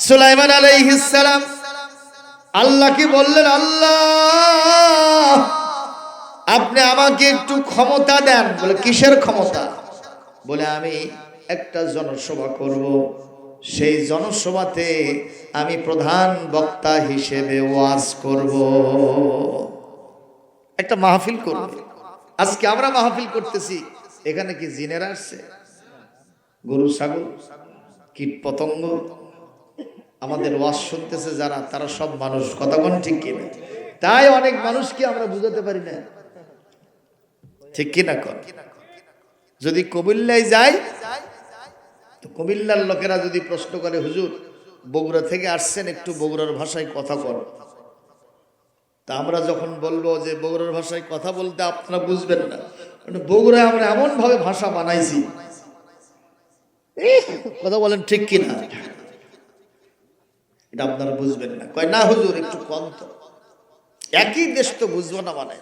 সুলাইমান আলাইহিস সালাম আল্লাহ কি বললেন, আল্লাহ আপনি আমাকে একটু ক্ষমতা দেন। বলে কিসের ক্ষমতা? বলে আমি একটা জনসভা করব, সেই জনসভাতে আমি প্রধান বক্তা হিসেবে ওয়াজ করব, একটা মাহফিল করব। আজকে আমরা মাহফিল করতেছি, এখানে কি জিনেরা আসছে? গরু ছাগল কীট পতঙ্গ আমাদের ওয়াজ শুনতেছে যারা, তারা সব মানুষ। কথা কোন ঠিক কিনা? তাই অনেক মানুষকে আমরা বুঝাতে পারি না, ঠিক কিনা? যদি কুমিল্লায় যাই তো কুমিল্লার লোকেরা যদি প্রশ্ন করে, হুজুর বগুড়া থেকে আসছেন, একটু বগুড়ার ভাষায় কথা বল, তা আমরা যখন বলবো যে বগুড়ার ভাষায় কথা বলতে আপনারা বুঝবেন না, বগুড়ায় আমরা এমন ভাবে ভাষা বানাইছি, কথা বলেন ঠিক কিনা, এটা আপনারা বুঝবেন না। কয় না হুজুর একটু কম তো, একই দেশ তো বুঝবো না মানে।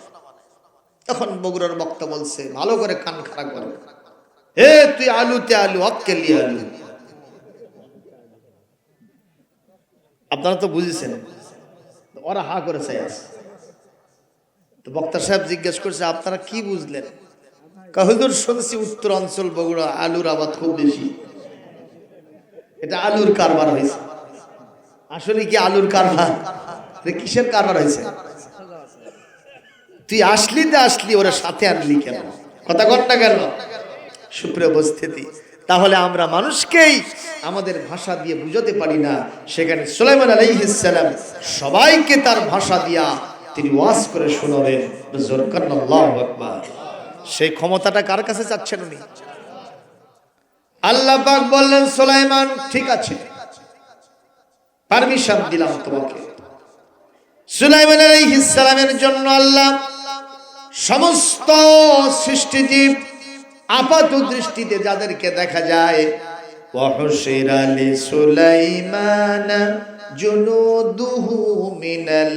তখন বগুড়ার বক্তা বলছে, ভালো করে কান খাড়া করে, হে তুই আলুতে আলু অক্কেলি আলু। আপনারা তো বুঝেছেন, ওরা হা করে চাই আছে। তো বক্তা সাহেব জিজ্ঞেস করছে, আপনারা কি বুঝলেন? হুজুর শুনছি উত্তর অঞ্চল বগুড়া আলুর আবাদ খুব বেশি, এটা আলুর কারবার হয়েছে। আসলে কি আলুর কারবার? কিসের কারবার হয়েছে? তুই আসলি ওরা সাথে আনলি কেন? কথা কর না কেন? সুপ্রিয় উপস্থিতি, তাহলে আমরা মানুষকেই আমাদের ভাষা দিয়ে বুঝাতে পারি না, সেখানে সুলাইমান আলাইহিস সালাম সবাইকে তার ভাষা দিয়া তিনি ওয়াজ করে শোনাবেন। আল্লাহু আকবার। সেই ক্ষমতাটা কার কাছে চাচ্ছেন উনি? আল্লাহ পাক বললেন, সুলাইমান ঠিক আছে, পারমিশন দিলাম তোমাকে। সুলাইমান আলাইহিস সালামের জন্য আল্লাহ সমস্ত সৃষ্টিজীব আপাত দৃষ্টিতে যাদেরকে দেখা যায়, ওয়াহুশিরা লিসুলাইমান জুনুদুহু মিনাল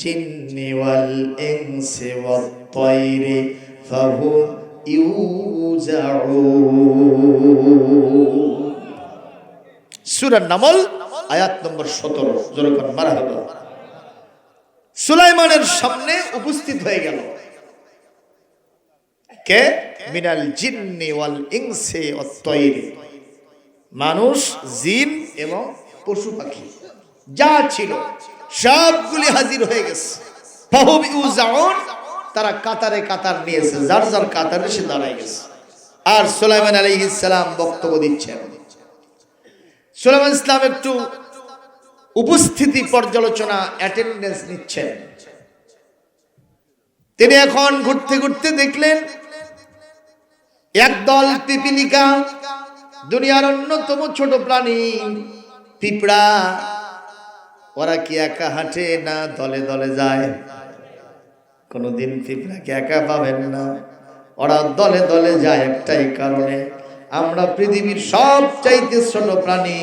জিন্নি ওয়াল ইনসি ওয়াত তায়রি ফাহুম ইউজাউন। সূরা নামল আয়াত নম্বর 17। যেরকম মারহাবা। সুলাইমানের সামনে উপস্থিত হয়ে গেল কে? মিনাল জিন্নি ওয়াল ইনসি ওয়াত তায়রি, মানুষ, জিন এবং পশু পাখি যা ছিল সবগুলি হাজির হয়ে গেছে। ফাহুম ইউজাউন, তারা কাতারে কাতার নিয়েছে, যার যার কাতারে সে দাঁড়ায় গেছে। আর সুলাইমান আলাইহিস সালাম বক্তব্য দিচ্ছেন। সুলাইমান ইসলাম একটু উপস্থিতি পর্যালোচনা, অ্যাটেন্ডেন্স নিচ্ছেন। তিনি এখন ঘুরতে ঘুরতে দেখলেন একদল পিপিলিকা, দুনিয়ার অন্যতম ছোট প্রাণী পিঁপড়া। ওরা কি একা হাঁটে না দলে দলে যায়? কোনদিন পিঁপড়াকে একা পাবেন না, ওরা দলে দলে যায়। একটাই কারণে, আমরা পৃথিবীর সবচাইতে ছোট প্রাণী।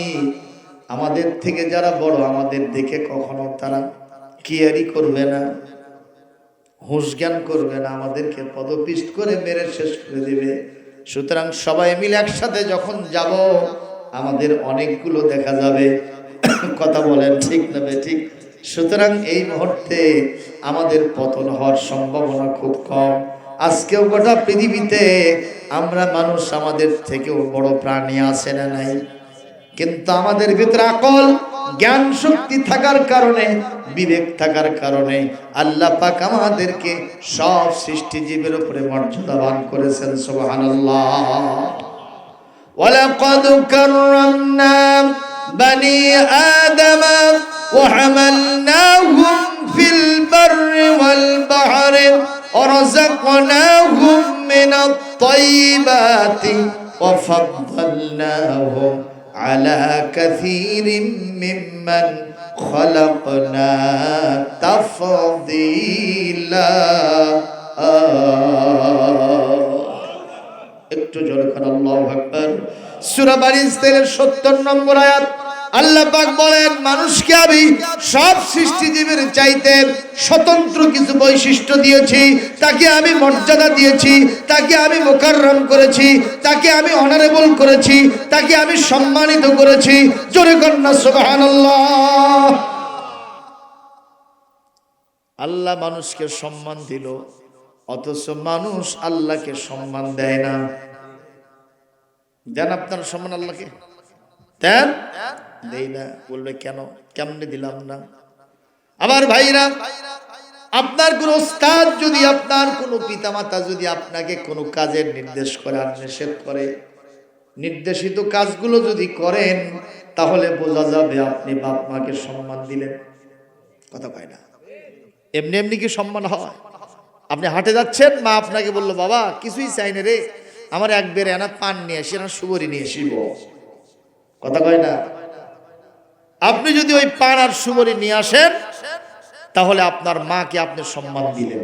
আমাদের থেকে যারা বড়, আমাদের দেখে কখনো তারা কেয়ারই করবে না, হুঁশ জ্ঞান করবে না, আমাদেরকে পদপিষ্ট করে মেরে শেষ করে দিবে। সুতরাং সবাই মিলে একসাথে যখন যাব, আমাদের অনেকগুলো দেখা যাবে। কথা বলেন ঠিক না ঠিক? সুতরাং এই মুহূর্তে আমাদের পতন হওয়ার সম্ভাবনা খুব কম। আজকেও গোটা পৃথিবীতে আমরা মানুষ, আমাদের থেকেও বড় প্রাণী আছে না নাই? কিন্তু আমাদের ভিতরে আকল, জ্ঞান শক্তি থাকার কারণে, বিবেক থাকার কারণে আল্লাহ পাক আমাদেরকে সব সৃষ্টিজীবের উপরে মর্যাদাবান করেছেন। সুবহানাল্লাহ। ওয়ালাকাদ কাররামনা বানি আদম ওয়া হামালনাহুম ফিল বাররি ওয়াল বাহরি ওয়া রাযাকনাহুম মিনাত তাইয়্যিবাতি ওয়া ফাদ্দালনাহুম আলা কাসীরিম মিম্মান খালাকনা তাফদীলা। একটু জোরে করে আল্লাহু আকবার। সূরা বানী ইসরাঈলের ৭০ নম্বর আয়াত। আল্লাহ পাক বলেন মানুষকে আমি সব সৃষ্টিজীবের চাইতে স্বতন্ত্র কিছু বৈশিষ্ট্য দিয়েছি, তাকে আমি মর্যাদা দিয়েছি, তাকে আমি মোকাররম করেছি, তাকে আমি অনারেবল করেছি, তাকে আমি সম্মানিত করেছি। জোরে কন্যা সুবহানাল্লাহ। আল্লাহ মানুষকে সম্মান দিল, অথচ মানুষ আল্লাহকে সম্মান দেয় না। দেন আপনার সম্মান আল্লাহকে? দেন? দেই না। বলবে কেন? কেমনে দিলাম না? আমার ভাইরা, আপনার কোন ওস্তাদ যদি, আপনার কোন পিতামাতা যদি আপনাকে কোনো কাজের নির্দেশ করে আর নিষেধ করে, নির্দেশিত কাজগুলো যদি করেন, তাহলে বোঝা যাবে আপনি বাপ মাকে সম্মান দিলেন। কথা কয় না? এমনি এমনি কি সম্মান হয়? আপনি হাঁটে যাচ্ছেন, মা আপনাকে বললো বাবা কিছুই চাই না রে, আমার এক বেড়ে আনা পান নিয়ে আসি, না সুবরি নিয়ে আসিব। কথা কয় না? আপনি যদি ওই পান আর সুবরি নিয়ে আসেন, তাহলে আপনার মাকে আপনি সম্মান দিলেন।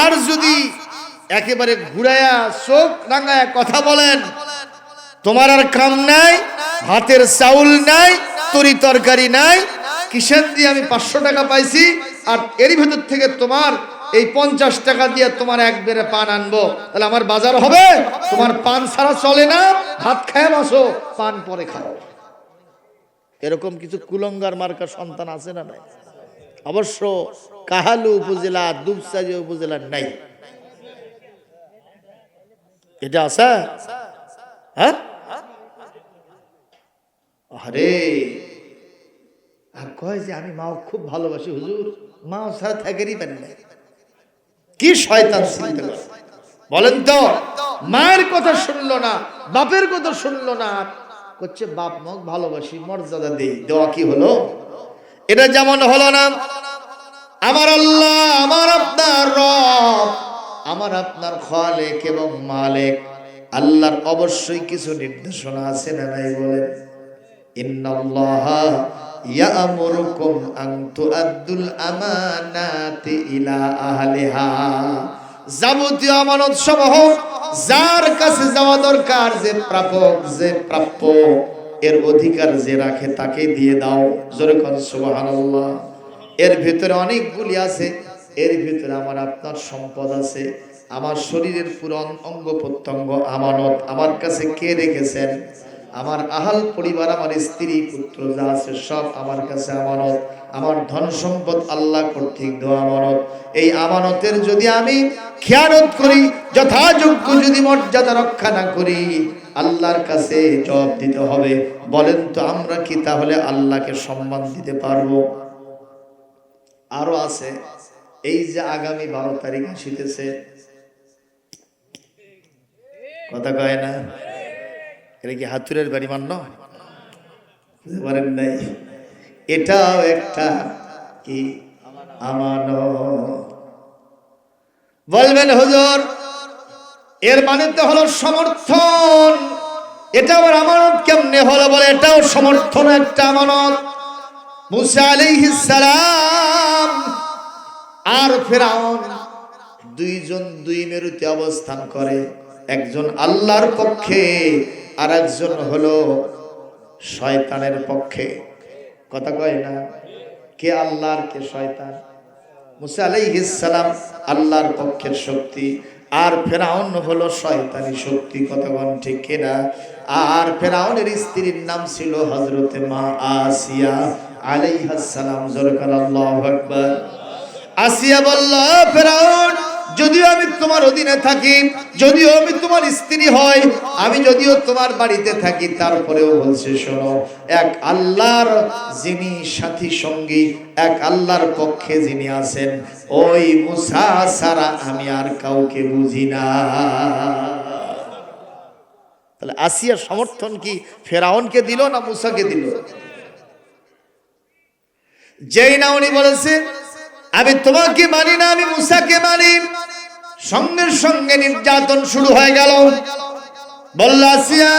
আর যদি একেবারে ঘুরায়া চোখ রাঙায়া কথা বলেন, তোমার আর কাম নাই, ভাতের চাউল নাই, তরি তরকারি নাই, কিসের দিয়ে আমি 500 টাকা পাইছি, আর এরই ভেতর থেকে তোমার এই 50 টাকা দিয়ে তোমার এক বেড়ে পান আনবো, তাহলে আমার বাজার হবে? তোমার পান ছাড়া চলে না, ভাত খায় বসো, পান পরে খাও। এরকম কিছু কুলঙ্গার মার্কা সন্তান আছে না নাই? অবশ্য কাহালু উপজেলা, দুপচাঁচিয়া উপজেলার নাই। এটা আছে? হ্যাঁ? আরে আর কয় যে আমি মাও খুব ভালোবাসি হুজুর, মাও ছাড়া থাকেরই পারি না। কি শয়তান চিন্তা করে বলেন তো? মায়ের কথা শুনলো না, বাপের কথা শুনলো না, করছে বাপ মাও ভালোবাসি, মর্যাদা দেই। দেওয়া কি হলো? এটা যেমন হলো না আমার আল্লাহ, আমার আপনার রব, আমার আপনার খালেক এবং মালিক, আল্লাহর অবশ্যই কিছু নির্দেশনা আছে না নাই? বলেন ইন্নাল্লাহা ইয়া'মুরুকুম আন তুআদ্দুল আমানাতি ইলা আহলিহা। যাবতীয় আমানত সমূহ যার কাছে যাওয়া দরকার, যে প্রাপক, যে প্রাপ্য, এর অধিকার যে রাখে তাকে দিয়ে দাও। জোরে কোন সুবহানাল্লাহ। এর ভিতরে অনেকগুলি আছে, এর ভিতরে আমার আপনার সম্পদ আছে, আমার শরীরের পুরো অঙ্গ প্রত্যঙ্গ আমানত আমার কাছে কে রেখেছেন? আমার আহাল পরিবার, আমার স্ত্রী পুত্র যা আছে সব আমার কাছে আমানত। আমার ধন সম্পদ আল্লাহ কর্তৃক দেওয়া আমানত। এই আমানতের যদি আমি খেয়ানত করি, যথাযোগ্য যদি মর্যাদা রক্ষা না করি, আল্লাহর কাছে জবাব দিতে হবে। বলেন তো আমরা কি তাহলে আল্লাহকে সম্মান দিতে পারবো? আরো আছে, এই যে আগামী 12 তারিখ আসিতেছে, কথা কয় না? এটা কি হাতুরের বাড়ি মান্য পারেন নাই? এটাও একটা কি আমানত। বলবেন হুজুর এর মানে তো হলো সমর্থন, এটা আবার আমানত কেমনে হলো? বলে এটাও সমর্থন, একটা আমানত। মুসা আলাইহিস সালাম আর ফেরাউন দুইজন দুই মেরুতে অবস্থান করে, একজন আল্লাহর পক্ষে আর একজন হলো শয়তানের পক্ষে। কথা কয় না? কে আল্লাহর, কে শয়তান? মুসা আলাইহিস সালাম আল্লাহর পক্ষের শক্তি, আর ফেরাউন হলো শয়তানি শক্তি। কথা বল ঠিক কিনা? আর ফেরাউনের স্ত্রীর নাম ছিল হযরতে মা আসিয়া আলাইহাস সালাম। জোরে আল্লাহু আকবার। আসিয়া বলল, ফেরাউন যদিও আমি তোমার অধীনে থাকি, যদিও আমি তোমার স্ত্রী হই, আমি যদিও তোমার বাড়িতে থাকি, তারপরেও বলছে শোনো, এক আল্লাহর যিনি সাথী সঙ্গী, এক আল্লাহর পক্ষে যিনি আছেন, ওই মুসা ছাড়া আমি আর কাউকে বুঝি না। তাহলে আসিয়ার সমর্থন কি ফেরাউনকে দিল না মুসাকে দিল? যেই না উনি বলেছে আমি তোমাকে মানি না, আমি মুসাকে মানি, সঙ্গে সঙ্গে নির্যাতন শুরু হয়ে গেল। বলল আসিয়া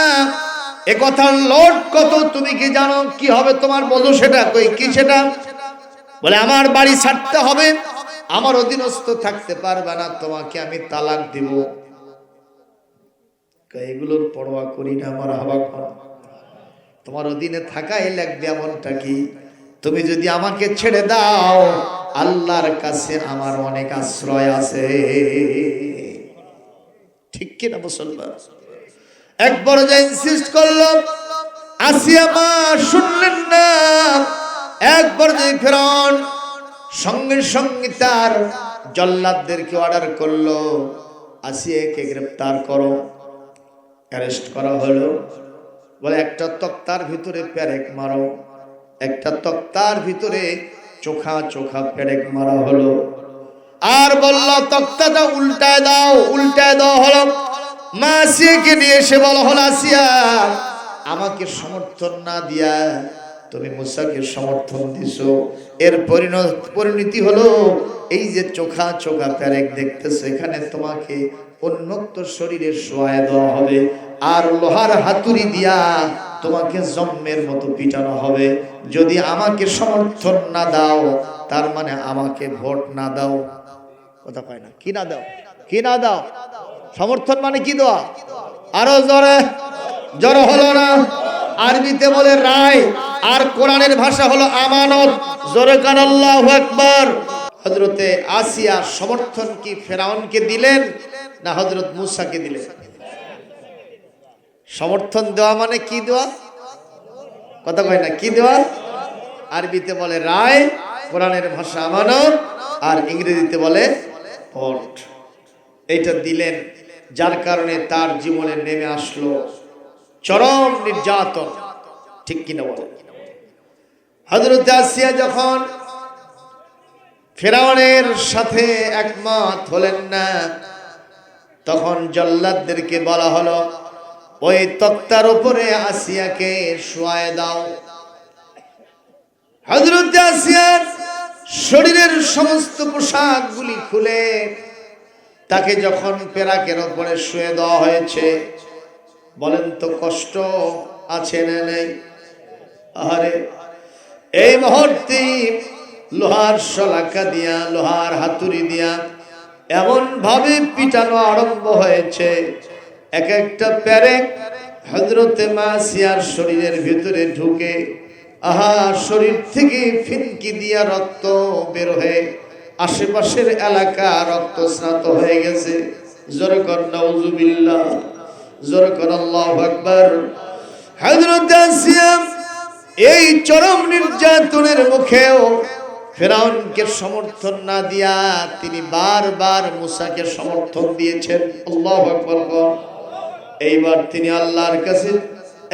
এ কথার লোড কত তুমি কি জানো? কি হবে তোমার, বলো সেটা। কই কি সেটা? বলে আমার বাড়ি ছাড়তে হবে, আমার অধীনস্থ থাকতে পারবে না, তোমাকে আমি তালাক দিব। এগুলোর পরোয়া করি না, আমার হাওয়া করা। তোমার অধীনে থাকাই লাগবে এমনটা কি? তুমি যদি আমাকে ছেড়ে দাও, আল্লাহর কাছে আমার অনেক আশ্রয় আছে। ঠিক কিনা মুসলমান? একবার যা ইনসিস্ট করলো, আসিয়া মা শুনলেন না। একবার যে ফেরাউন সঙ্গে সঙ্গে তার জল্লাদদেরকে অর্ডার করলো, আসিয়াকে গ্রেফতার করো। অ্যারেস্ট করা হলো। বলে একটা তক্তার ভিতরে পেরেক মারো। একটা তক্তার ভিতরে চোখা চোখা পেরেক মারা হলো। আর বলল তক্তাটা উল্টায় দাও। উল্টায় দেওয়া হলো। মা আসিয়াকে নিয়ে এসে বলা হলো, আসিয়া, আমাকে সমর্থন না দিয়া তুমি মুসাকে সমর্থন দিছো, এর পরিণতি হলো এই যে চোখা চোখা পেরেক দেখতেছো, এখানে তোমাকে উন্মুক্ত শরীরে শোয়ায় দেওয়া হবে, আর লোহার হাতুড়ি দিয়া তোমাকে জম্মের মতো পিটানো হবে। যদি আমাকে সমর্থন না দাও, তার মানে আমাকে ভোট না দাও। কথা কয় না, কি না দাও? কি না দাও? সমর্থন মানে কি দেওয়া? আরো জোরে জড়ো হলো না? আরবিতে বলে রায়, আর কোরআনের ভাষা হলো আমানত। জোরে কান আল্লাহু আকবার। হযরতে আসিয়া সমর্থন কি ফেরাউনকে দিলেন না হযরত মুসাকে দিলেন? সমর্থন দেওয়া মানে কি দেওয়া? কথা কয় না, কি দেওয়া? আরবিতে বলে রায়, কোরআনের ভাষা আমানত, আর ইংরেজিতে বলে ভোট। এইটা দিলেন, যার কারণে তার জীবনে নেমে আসলো চরম নির্যাতন। ঠিক কিনা বলে? হযরত আসিয়া যখন ফেরাউনের সাথে একমত হলেন না, তখন জল্লাদদেরকে বলা হলো, ওই তক্তার উপরে আসিয়াকে শোয়ায় দাও। হযরত আসিয়ার শরীরের সমস্ত পোশাকগুলি খুলে তাকে যখন পেরাকের উপরে শুয়ে দেওয়া হয়েছে, বলেন তো কষ্ট আছে না নেই? আরে এই মুহূর্তে লোহার শলাকা দিয়া, লোহার হাতুড়ি দিয়া এমন ভাবে পিটানো আরম্ভ হয়েছে, এক একটা পেরেক হযরতে মা আসিয়ার শরীরের ভিতরে ঢুকে শরীর থেকে ফিনকি দিয়া রক্ত বের হয়ে আশেপাশের এলাকা রক্তস্নাত হয়ে গেছে। জোরে কর নাউযুবিল্লাহ, জোরে কর আল্লাহু আকবার। হযরত আসিয়া এই চরম নির্যাতনের মুখেও ফেরাউনকে সমর্থন না দিয়া তিনি বারবার মুসাকে সমর্থন দিয়েছেন। আল্লাহু আকবার। এইবার তিনি আল্লাহর কাছে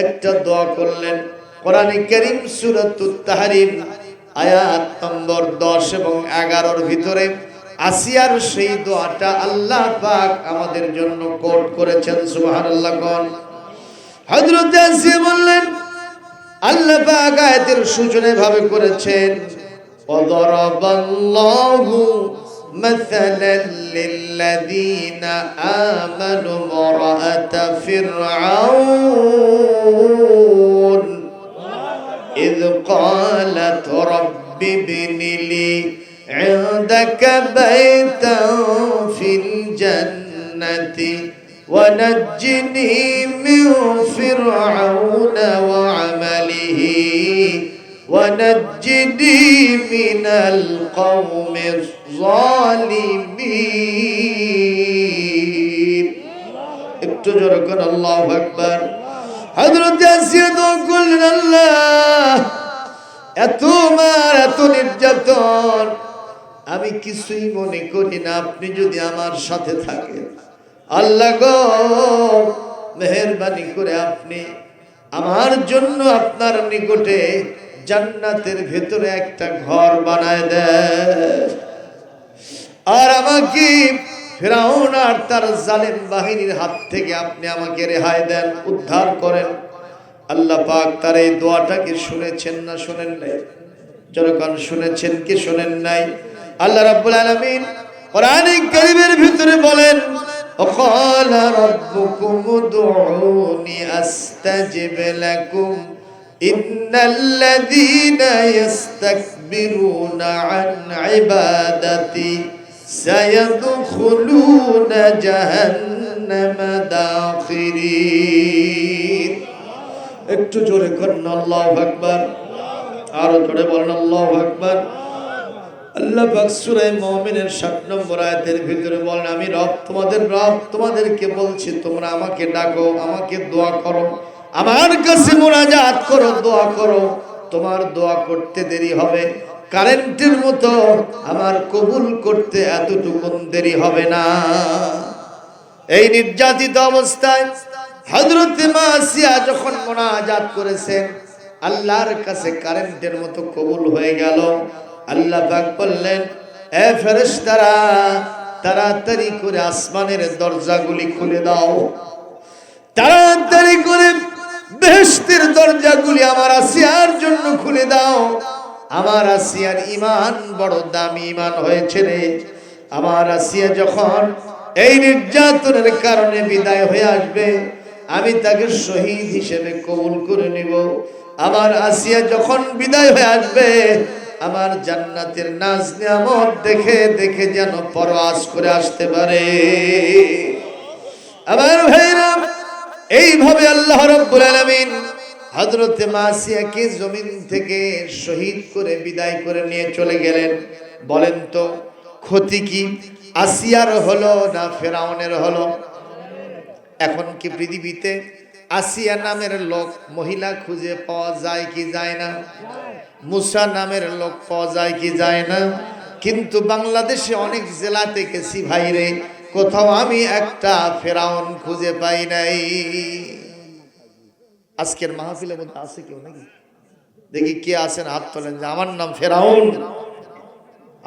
একটা দোয়া করলেন। কোরআনে কারীম সূরাতুত তাহরিম আয়াত নম্বর 10 এবং 11 ভিতরে আসিয়ার সেই দোয়াটা আল্লাহ পাক আমাদের জন্য কোট করেছেন। সুবহানাল্লাহ। কোন হযরত আসিয়া বললেন, আল্লাহ পাক আয়াতের সূচনা ভাবে করেছেন, ওয়াদারাবাল্লাহু মাসালাল লিল্লাযীনা আমানু ইমরাআতা ফিরআউন ইয ক্বালাত রাব্বি ইবনি লি ইনদাকা বাইতান ফিল জান্নাতি ونجني من فرعون وعمله ونجني من القوم الظالمين. একটু জোরে করে আল্লাহু আকবার। হযরত আসিয়া দোয়া করলেন, আল্লাহ এত মার, এত নির্যাতন আমি কিছুই মনে করি না, আপনি যদি আমার সাথে থাকেন। আল্লাহ গো, মেহেরবানি করে আপনি আমার জন্য আপনার নিকটে জান্নাতের ভেতরে একটা ঘর বানায় দেন, আর আমাকে ফিরআউন আর তার জালেম বাহিনীর হাত থেকে আপনি আমাকে রেহাই দেন, উদ্ধার করেন। আল্লাহ পাক তার এই দোয়াটাকে শুনেছেন না শুনেন নাই? যখন শুনেছেন কি শুনেন নাই? আল্লাহ রাব্বুল আলামিন কোরআনে কারীমের ভিতরে বলেন, وقال ربكم ادعوني أستجب لكم إن الذين يستكبرون عن عبادتي سيدخلون جهنم داخرين. একটু জোরে করেন আল্লাহু আকবার, আরো জোরে বলেন আল্লাহু আকবার। আল্লাহ পাক সূরা মুমিনের 7 নম্বর আয়াতের ভিতরে বলেন, আমি রব তোমাদের রব, তোমাদেরকে বলছি তোমরা আমাকে ডাকো, আমাকে দোয়া করো, আমার কাছে মুনাজাত করো, দোয়া করো। তোমার দোয়া করতে দেরি হবে, কারেন্টের মতো আমার কবুল করতে এতটুকু দেরি হবে না। এই নির্যাতিত অবস্থায় হযরত মাসিয়া যখন মুনাজাত করেছেন, আল্লাহর কাছে কারেন্টের মতো কবুল হয়ে গেল। আল্লাহ পাক বললেন, এ ফেরেশতারা, তাড়াতাড়ি করে আসমানের দরজাগুলি খুলে দাও, তাড়াতাড়ি করে বেহেশতের দরজাগুলি আমার আসিয়ার জন্য খুলে দাও। আমার আসিয়ার ঈমান বড় দামি ঈমান হয়েছে রে। আমার আসিয়া যখন এই নির্যাতনের কারণে বিদায় হয়ে আসবে, আমি তাকে শহীদ হিসেবে কবুল করে নিব। আমার আসিয়া যখন বিদায় হয়ে আসবে, আমার জান্নাতের নাজ নিয়ামত দেখে দেখে যেন পরওয়াজ করে আসতে পারে। আমার ভাইরা, এইভাবে আল্লাহ রাব্বুল আলামিন হযরত মাসিয়াকে জমিন থেকে শহীদ করে বিদায় করে নিয়ে চলে গেলেন। বলেন তো ক্ষতি কি আসিয়ার হলো না ফেরাউনের হলো? এখন কি পৃথিবীতে আসিয়া নামের লোক মহিলা খুঁজে পাওয়া যায় কি যায় না? মুসা নামের লোক পাওয়া যায় কি যায় না? কিন্তু বাংলাদেশে অনেক জেলাতে গেছি ভাইরে, কোথাও আমি একটা ফেরাউন খুঁজে পাই নাই। আজকের মাহফিলের মধ্যে আছে কেউ নাকি? দেখি কে আছেন, হাত তোলেন যে আমার নাম ফেরাউন।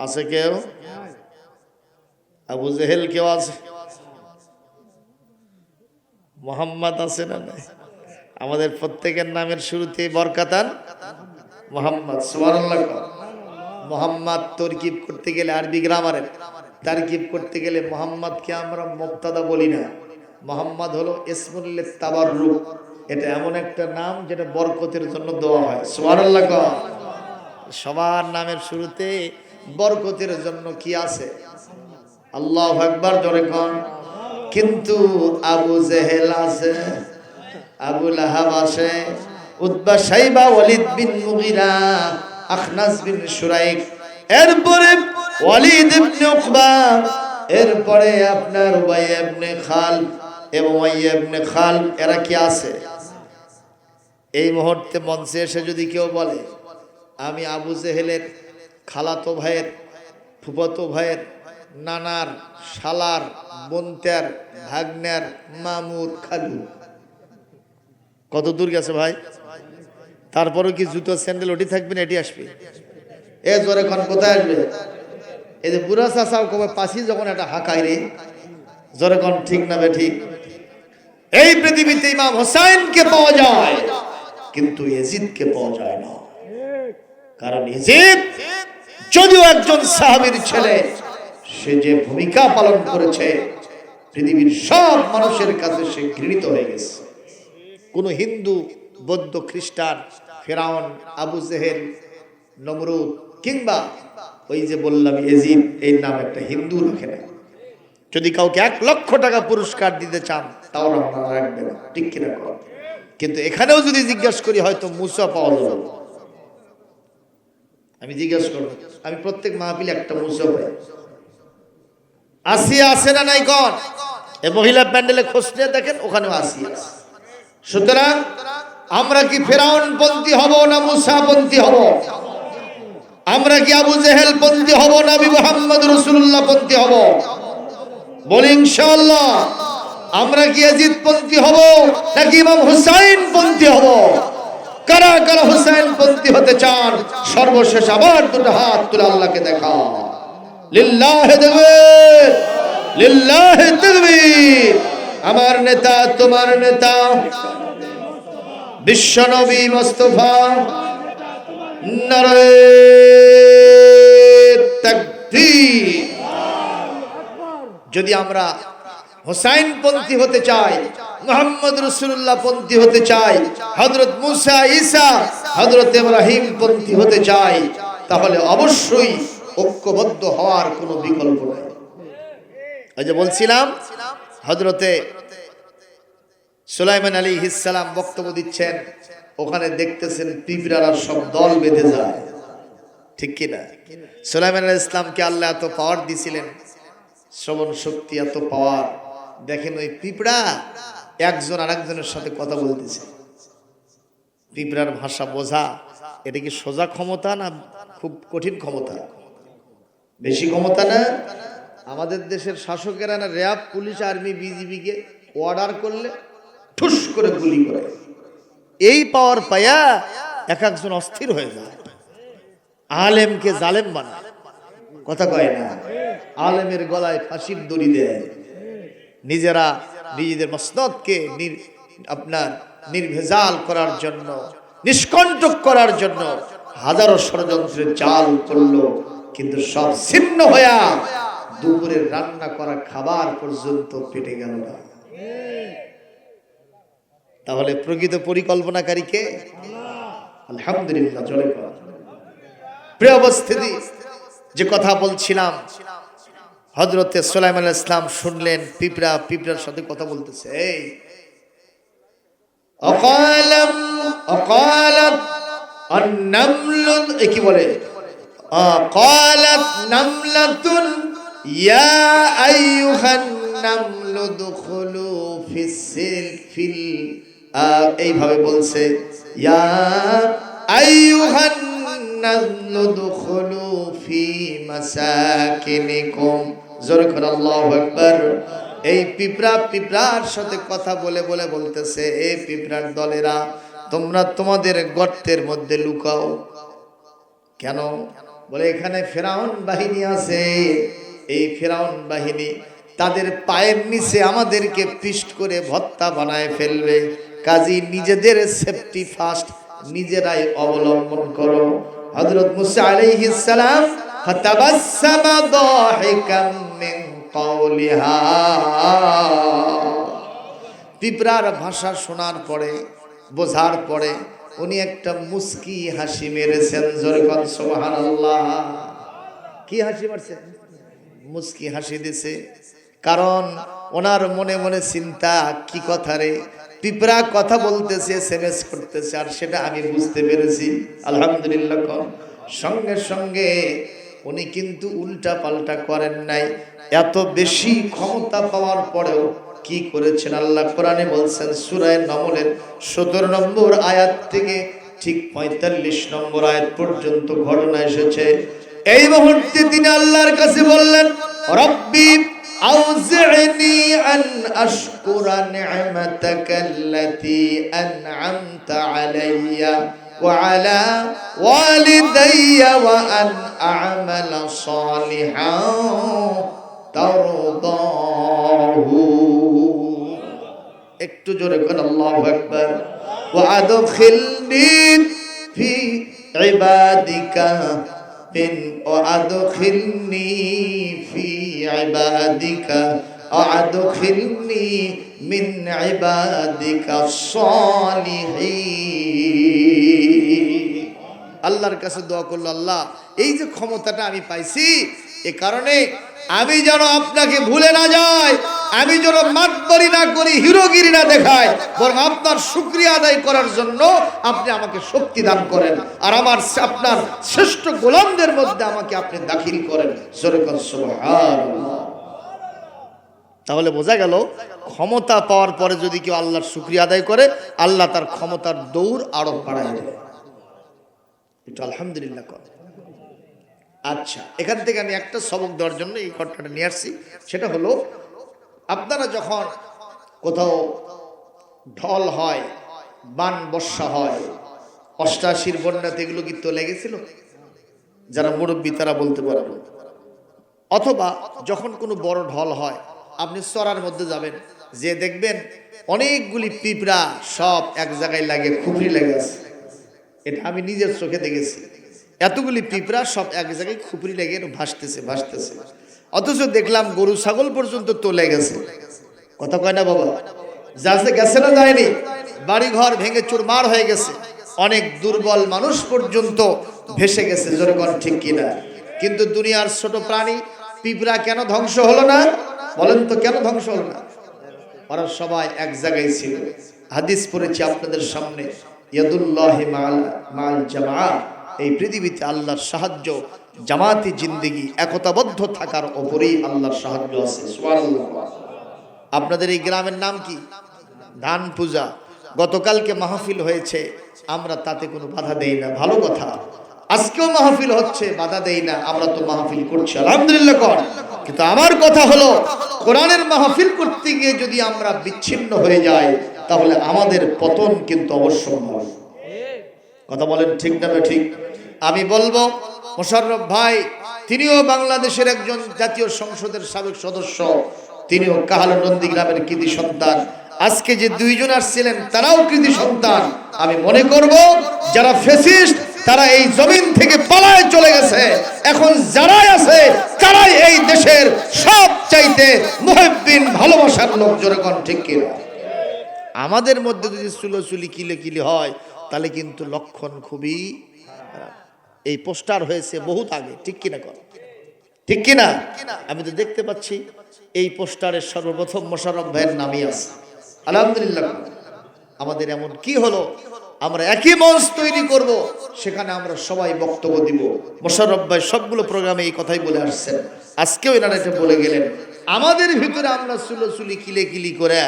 আছে কেউ? আবু জেহেল কেউ আছে? মোহাম্মদ আছে না নাই? আমাদের প্রত্যেকের নামের শুরুতে বরকাতান মোহাম্মদ। সুবহানাল্লাহ। মোহাম্মদ তরকিব করতে গেলে আরবি গ্রামারের তারকিব করতে গেলে মোহাম্মদকে আমরা মুবতাদা বলি না। মোহাম্মদ হলো ইসমুল লিতাবাররুক, এটা এমন একটা নাম যেটা বরকতের জন্য দেওয়া হয়। সুবহানাল্লাহ। সবার নামের শুরুতে বরকতের জন্য কি আছে? আল্লাহু আকবার, জোরে কোন। কিন্তু আবু জেহেল আছে, আবু লাহাব আছে, উতবা, শাইবা, ওয়ালিদ বিন মুগিরা, আখনাস বিন শুরাইক, এরপরে ওয়ালিদ ইবনে উকবা, এরপরে আপনার উবাই ইবনে খালদ এবং উমাইয়া ইবনে খালদ। এরা কি আছে? এই মুহূর্তে মঞ্চে এসে যদি কেউ বলে আমি আবু জেহেলের খালাতো ভাইয়ের, ফুফাতো ভাইয়ের, নানার, শালার, বোনটার, ভাগ্নের, মামুর, খালু, কত দূর গেছে ভাই? তারপরে কি জুতো স্যান্ডেল ওটি থাকবে না এটি আসবে? এ জোরে কোন কোথায় আসবে? এই যে বুড়া চাচাও কবে পাশি যখন একটা হাঁকাই রে, জোরে কোন ঠিক না বে ঠিক? এই পৃথিবীতে ইমাম হোসেনকে পাওয়া যায় কিন্তু ইয়াজিদকে পাওয়া যায় না। কারণ ইয়াজিদ যদিও একজন সাহাবীর ছেলে, সে যে ভূমিকা পালন করেছে পৃথিবীর সব মানুষের কাছে সে ঘৃণিত হয়ে গেছে। কোন হিন্দু, বৌদ্ধ, খ্রিস্টান, ফেরাউন, আবু জেহেল, নমরুদ কিংবা ওই যে বললাম ইয়াজিদ, এই নাম একটা হিন্দু রাখে না। যদি কাউকে 1 লক্ষ টাকা পুরস্কার দিতে চান তাও আপনারা রাখবেন, ঠিক কিনা? কিন্তু এখানেও যদি জিজ্ঞাসা করি হয়তো মুসা পাওয়া যাবে। আমি জিজ্ঞাসা করবো, আমি প্রত্যেক মাহফিলে একটা মুসা পাই। আসিয়া আছে না নাই কোন? এই মহিলা প্যান্ডেলে খোঁজ নিয়ে দেখেন, ওখানেও আসিয়া আছে। সুতরাং আমরা কি ফেরাউন পন্থী হব না মুসা পন্থী হব? আমরা কি আবু জেহেল পন্থী হব না নবী মুহাম্মদ রাসূলুল্লাহ পন্থী হব? বলি ইনশাআল্লাহ। আমরা কি ইয়াজিদ পন্থী হব নাকি ইমাম হুসাইন পন্থী হব? কারা কারা হুসাইন পন্থী হতে চান সর্বশেষ আবার দুটো হাত তুলে আল্লাহকে দেখা। লিল্লাহি তাকবীর, লিল্লাহি তাকবীর। আমার নেতা, তোমার নেতা বিশ্ব নবী মুস্তাফা, নারে তাকবীর। যদি আমরা হুসাইন পন্থী হতে চাই, মুহাম্মদ রাসূলুল্লাহ পন্থী হতে চাই, হযরত মুসা, ঈসা, হযরত ইব্রাহিম পন্থী হতে চাই, তাহলে অবশ্যই ঐক্যবদ্ধ হওয়ার কোনো বিকল্প নেই। এই যে বলছিলাম হযরতে সুলাইমান আলাইহিস সালাম বক্তব্য দিচ্ছেন, ওখানে দেখতেছেন পিঁপড়ারা সব দল বেঁধে যায়, ঠিক কিনা? সুলাইমান আলাইহিস সালামকে আল্লাহ এত পাওয়ার দিছিলেন, শ্রবণ শক্তি, এত পাওয়ার। দেখেন ওই পিঁপড়া একজন আরেকজনের সাথে কথা বলতেছে। পিঁপড়ার ভাষা বোঝা এটা কি সোজা ক্ষমতা না খুব কঠিন ক্ষমতা? বেশি ক্ষমতা না? আমাদের দেশের শাসকেরা না র্যাব, পুলিশ, আর্মি, বিজিবিকে অর্ডার করলে ঠুস করে গুলি করে। এই পাওয়ার পায়া এক একজন অস্থির হয়ে যায়, আলেমকে জালেম বানায়। কথা কয় না? আলেমের গলায় ফাঁসির দড়ি দেয়, নিজেরা নিজেদের মসনদকে আপনার নির্ভেজাল করার জন্য, নিষ্কণ্টক করার জন্য হাজারো ষড়যন্ত্রের জাল করলো, কিন্তু সব ছিন্ন হইয়া দুপুরের রান্না করা খাবার পর্যন্ত পেটে গেল না। তাহলে প্রকৃত পরিকল্পনাকারী কে? আলহামদুলিল্লাহ, জোরে বল। প্রিয় উপস্থিতি, যে কথা বলছিলাম, হযরতে সুলাইমান আলাইহিস সালাম শুনলেন পিঁপড়ার সাথে কথা বলতেছে। এই অকালাত আন-নামলু, কি বলে? قالت نملة يا أيها النمل ادخلوا في السلك এইভাবে বলছে, ইয়া আইয়ুহান নামলু দুখুলু ফি মাসাকিনিকুম। জোরে করে আল্লাহু আকবার। এই পিঁপড়ার সাথে কথা বলে বলতেছে, এই পিঁপড়ার দলেরা, তোমরা তোমাদের গর্তের মধ্যে লুকাও। কেন? বলে এখানে ফেরাউন বাহিনী আছে, এই ফেরাউন বাহিনী তাদের পায়ের নিচে আমাদেরকে পিষ্ট করে ভর্তা বানায় ফেলবে, কাজী নিজেদের সেফটি ফার্স্ট নিজেরাই অবলম্বন করো। হযরত মুসা আলাইহিস সালাম ফাতাবাসসামা দাহিকাম মিন কওলিহা, পিঁপড়ার ভাষা শোনার পরে, বোঝার পরে উনি একটা মুস্কি হাসি মেরেছেন। জোরে বল সুবহানাল্লাহ। কি হাসি মারছেন? মুস্কি হাসি দিছে। কারণ ওনার মনে মনে চিন্তা, কি কথা রে, পিঁপড়া কথা বলতেছে, এসএমএস করতেছে, আর সেটা আমি বুঝতে পেরেছি। আলহামদুলিল্লাহ। সঙ্গে সঙ্গে উনি কিন্তু উল্টা পাল্টা করেন নাই। এত বেশি ক্ষমতা পাওয়ার পরেও কি করেছেন? আল্লাহ কোরআনে বলছেন, সূরা নমলের 17 নম্বর আয়াত থেকে ঠিক 45 নম্বর আয়াত পর্যন্ত ঘটনা এসেছে। এই মুহূর্তে তিনি আল্লাহর কাছে বললেন, রব্বি আউজি'নি আন আশকুরা নি'মাতাকাল্লাতী আন'আমতা আলাইয়া ওয়া আলা ওয়ালিদাইয়া ওয়া আন আ'মালা সালিহান তারদাহু। একটু জোরে করে আল্লাহু আকবার। ওয়া আদখিলনি ফি ইবাদিকা وأدخلني في عبادك وأدخلني من عبادك الصالحين। আল্লাহর কাছে দোয়া করলো, আল্লাহ এই যে ক্ষমতাটা আমি পাইছি, এ কারণে আমি যেন আপনাকে ভুলে না যাই, আমি যেন মাতবরি না করি, হিরোগিরি না দেখাই, বরং আপনার শুকরিয়া আদায় করার জন্য আপনি আমাকে শক্তি দান করেন, আর আপনার শ্রেষ্ঠ গোলামদের মধ্যে আমাকে আপনি দাখিল করেন। সুবহানাল্লাহ। তাহলে বোঝা গেল, ক্ষমতা পাওয়ার পরে যদি কেউ আল্লাহর শুকরিয়া আদায় করে, আল্লাহ তার ক্ষমতার দৌড় আরো বাড়ায় দেয়। এটা আলহামদুলিল্লাহ করে। আচ্ছা, এখান থেকে আমি একটা সবক দেওয়ার জন্য এই ঘটনাটা নিয়ে আসছি। সেটা হলো, আপনারা যখন কোথাও ঢল হয়, বান বর্ষা হয়, 88 বন্যাতে এগুলো কি তো লেগেছিল? যারা মুরব্বী তারা বলতে পারবে। অথবা যখন কোনো বড় ঢল হয়, আপনি চড়ার মধ্যে যাবেন, যে দেখবেন অনেকগুলি পিঁপড়া সব এক জায়গায় লাগে, খুপড়ি লেগে আছে। এটা আমি নিজের চোখে দেখেছি। এতগুলি পিঁপড়া সব এক জায়গায় খুপড়ি লেগে ভাসতেছে। অথচ দেখলাম গরু ছাগল পর্যন্ত তোলে গেছে। কথা কয় না বাবা? যাচ্ছে গেছে না যায়নি? বাড়ি ঘর ভেঙে চুরমার হয়ে গেছে, অনেক দুর্বল মানুষ পর্যন্ত ভেসে গেছে। জোরে কোন ঠিক কিনা? কিন্তু দুনিয়ার ছোট প্রাণী পিঁপড়া কেন ধ্বংস হলো না? বলেন তো, কেন ধ্বংস হলো না? ওরা সবাই এক জায়গায় ছিল। হাদিস পড়েছি আপনাদের সামনে, ইয়াদুল্লাহি মাল জামাআ, এই পৃথিবীতে আল্লাহর সাহায্য জামাতি জিন্দেগি একতাবদ্ধ থাকার উপরেই আল্লাহর সাহায্য আছে। সুবহানাল্লাহ। আপনাদের এই গ্রামের নাম কি? ধান পূজা। গতকালকে মাহফিল হয়েছে, আমরা তাতে কোনো বাধা দেই না, ভালো কথা। আজকেও মাহফিল হচ্ছে, বাধা দেই না, আমরা তো মাহফিল করছি, আলহামদুলিল্লাহ কর। কিন্তু আমার কথা হলো, কোরআনের মাহফিল করতে গিয়ে যদি আমরা বিচ্ছিন্ন হয়ে যাই, তাহলে আমাদের পতন কিন্তু অবশ্যম্ভাবী। কথা বলেন ঠিক না ঠিক? আমি বলবো, মোশাররফ ভাই তিনিও বাংলাদেশের একজন জাতীয় সংসদের সাবেক সদস্য, তিনিও কাহালু নন্দীগ্রামের কৃতি সন্তান। আজকে যে দুইজন আসছিলেন তারাও কৃতি সন্তান। আমি মনে করব যারা ফ্যাসিস্ট তারা এই জমিন থেকে পালায় চলে গেছে, এখন যারাই আছে তারাই এই দেশের সবচাইতে মুহিব্বিন ভালোবাসার লোক। যেরকম ঠিক কিনা? আমাদের মধ্যে যদি চুলোচুলি কিলে কিলে হয় তাহলে কিন্তু লক্ষণ খুবই খারাপ। এই পোস্টার হয়েছে বহুত আগে, ঠিক কিনা কর? ঠিক কিনা? আমি তো দেখতে পাচ্ছি এই পোস্টারের সর্বপ্রথম মোশাররফ ভাইয়ের নামই আছে, আলহামদুলিল্লাহ। আমাদের এমন কি হলো, আমরা একই মঞ্চ তৈরি করব, সেখানে আমরা সবাই বক্তব্য দিব। মোশাররফ ভাই সবগুলো প্রোগ্রামে এই কথাই বলে আসছেন, আজকেও এনারা এটা বলে গেলেন। আমাদের ভিতরে আমরা চুলোচুলি কিলে কিলি করে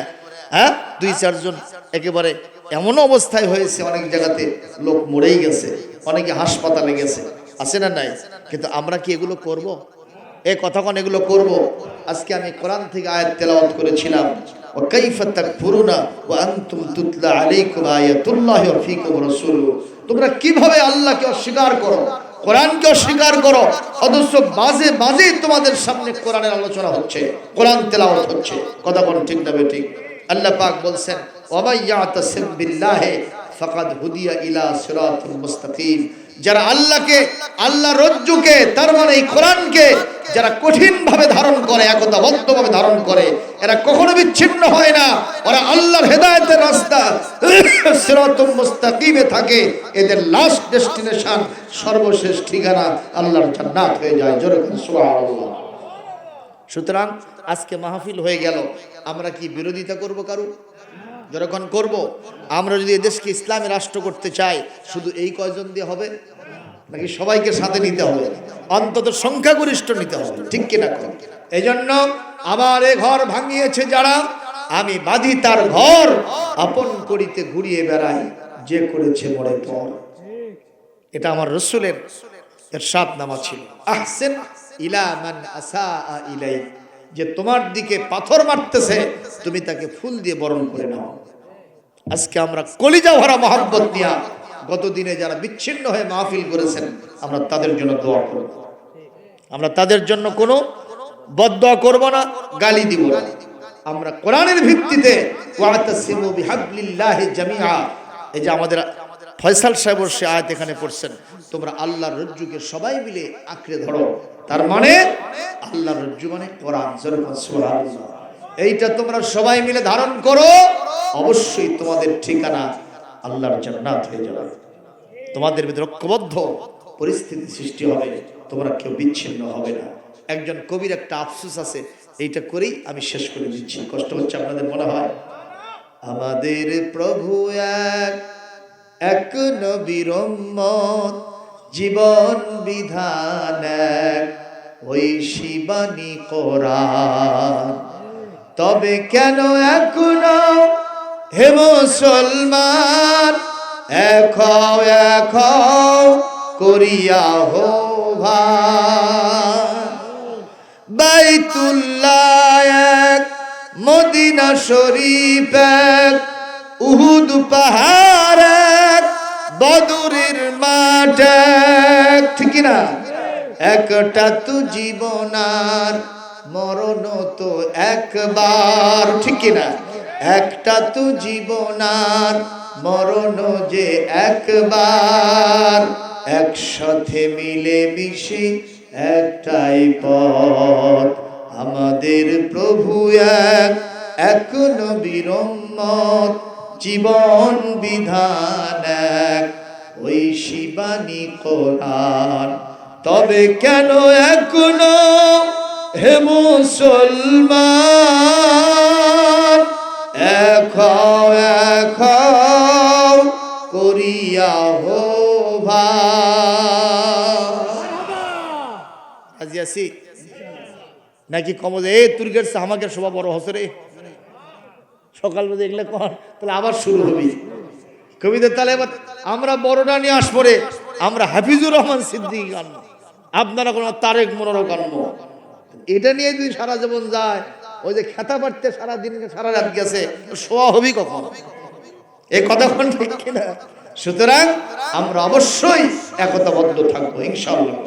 দুই চারজন একেবারে এমন অবস্থায় হয়েছে, অনেক জায়গাতে লোক মরেই গেছে, অনেকে হাসপাতালে গেছে, আছে না নাই? কিন্তু আমরা কি এগুলো করব? এই কথাক্ষণ এগুলো করব? আজকে আমি কোরআন থেকে আয়াত তেলাওয়াত করেছিলাম, ওয়া কাইফা তাকফুরুনা ওয়া আনতুম তুতলা আলাইকুম আয়াতুল্লাহি ওয়া ফীকুম রাসূলুহু। তোমরা কিভাবে আল্লাহকে অস্বীকার করো, কোরআনকে অস্বীকার করো, অথচ বাজে বাজে তোমাদের সামনে কোরআনের আলোচনা হচ্ছে, কোরআন তেলাওয়াত হচ্ছে। কথা বল ঠিক না ঠিক? আল্লাহ পাক বলছেন, ওয়া মান ইয়াতাসিম বিল্লাহি ফাকাদ হুদিয়া ইলা সিরাতিল মুস্তাকিম। যারা আল্লাহকে, আল্লাহর রজ্জুকে, তার মানে এই কোরআনকে যারা কঠিন ভাবে ধারণ করে, একতাবদ্ধভাবে ধারণ করে, এরা কখনো বিচ্ছিন্ন হয় না, ওরা আল্লাহর হেদায়েতের রাস্তা সিরাতুল মুস্তাকিমে থাকে। এদের লাস্ট ডেস্টিনেশন, সর্বশেষ ঠিকানা আল্লাহর জান্নাত হয়ে যায়। জোরে বলুন সুবহানাল্লাহ। সুতরাং আজকে মাহফিল হয়ে গেল, আমরা কি বিরোধিতা করব কারো? যখন করব, আমরা যদি দেশকে ইসলামী রাষ্ট্র করতে চাই, শুধু এই কয়জন দিয়ে হবে নাকি সবাইকে সাথে নিতে হবে? অন্তত সংখ্যাগরিষ্ঠ নিতে হবে, ঠিক কিনা? এই জন্য আমার এ ঘর ভাঙিয়েছে যারা, আমি বাঁধি তার ঘর, আপন করিতে ঘুরিয়ে বেড়াই, যে করেছে মরে পর। এটা আমার রাসূলের ইরশাদ নামা ছিল, আহসিন ইলা মান আসা ইলাই। যে তোমার দিকে পাথর মারতেছে, তুমি তাকে ফুল দিয়ে বরণ করে নাও। আজকে আমরা কলিজা ভরা মহব্বত নিয়ে গত দিনে যারা বিচ্ছিন্ন হয়ে মাহফিল করেছেন, আমরা তাদের জন্য দোয়া করব। আমরা তাদের জন্য কোনো বদদোয়া করব না, গালি দিব না। আমরা কোরআনের ভিত্তিতে ওয়াতাসিমু বিহাবলিল্লাহি জামিআ, এই যে আমাদের ফয়সাল সাহেব সে আয়াত এখানে পড়ছেন, তোমরা আল্লাহর রজ্জুকে সবাই মিলে আঁকড়ে ধরো। তার মানে আল্লাহর রজ্জু মানে কোরআন। সুবহানাল্লাহ। এইটা তোমরা সবাই মিলে ধারণ করো, অবশ্যই তোমাদের ঠিকানা আল্লাহর জান্নাত হয়ে যাবে। তোমাদের ভিতরে ঐক্যবদ্ধ পরিস্থিতি সৃষ্টি হবে, তোমরা কেউ বিচ্ছিন্ন হবে না। একজন কবির একটা আফসোস আছে, এইটা করেই আমি শেষ করে দিচ্ছি, কষ্ট হচ্ছে আপনাদের মনে হয়। আমাদের প্রভু এক নবীর উম্মত, জীবন বিধান এক, ওই শিবানী কোরআন। তবে কেন এখনো হে মুসলমান এক করিয়া হো ভাই, বাইতুল্লাহ এক, মদিনা শরীফ এক, উহুদ পাহাড় এক, বদরের মাঠ এক, ঠিক না? একটা তো জীবন আর মরণ তো একবার, ঠিক না? একটা তো জীবন আর মরণ যে একবার, একসাথে মিলে মিশে একটাই পথ। আমাদের প্রভু এক নবীর উম্মত, জীবন বিধান এক, ওই শিবানী কোরআন। তবে কেন এখনো হে মুসলমান এক হো ভাই। রাজি আছি নাকি কমজে এই তুর্গের আমাকে সবা বড় হসরে সকাল বেজে এগুলো কর, তাহলে আবার শুরু হবি কবিতা। তাহলে এবার আমরা বড়টা নিয়ে আসবো, আমরা হাফিজুর রহমান সিদ্দিকী গান, আপনারা কোনো তারেক মনোর গান, এটা নিয়ে যদি সারা জীবন যায়, ওই যে খেতা পারতে সারাদিন সারা রাত গেছে, শোয়া হবি কখন? এই কথা কোন ঠিক কিনা? সুতরাং আমরা অবশ্যই একতাবদ্ধ থাকবো ইনশাআল্লাহ।